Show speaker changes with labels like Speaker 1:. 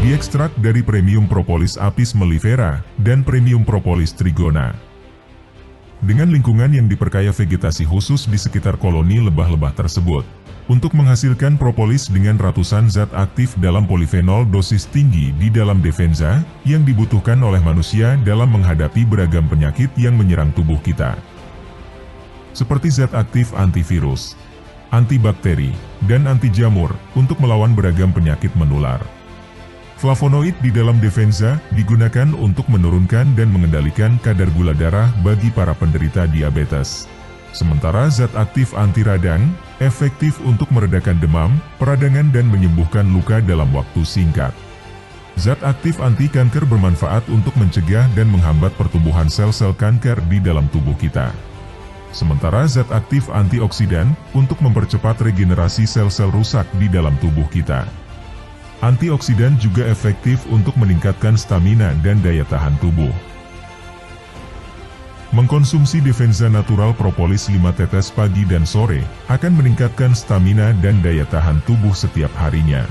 Speaker 1: diekstrak dari Premium Propolis apis mellifera dan Premium Propolis trigona. Dengan lingkungan yang diperkaya vegetasi khusus di sekitar koloni lebah-lebah tersebut, untuk menghasilkan propolis dengan ratusan zat aktif dalam polifenol dosis tinggi di dalam Defenza yang dibutuhkan oleh manusia dalam menghadapi beragam penyakit yang menyerang tubuh kita. Seperti zat aktif antivirus, antibakteri, dan anti jamur untuk melawan beragam penyakit menular. Flavonoid di dalam Defenza digunakan untuk menurunkan dan mengendalikan kadar gula darah bagi para penderita diabetes. Sementara zat aktif anti radang efektif untuk meredakan demam, peradangan dan menyembuhkan luka dalam waktu singkat. Zat aktif anti kanker bermanfaat untuk mencegah dan menghambat pertumbuhan sel-sel kanker di dalam tubuh kita. Sementara zat aktif antioksidan untuk mempercepat regenerasi sel-sel rusak di dalam tubuh kita. Antioksidan juga efektif untuk meningkatkan stamina dan daya tahan tubuh. Mengkonsumsi Defenza Natural Propolis 5 tetes pagi dan sore akan meningkatkan stamina dan daya tahan tubuh setiap harinya.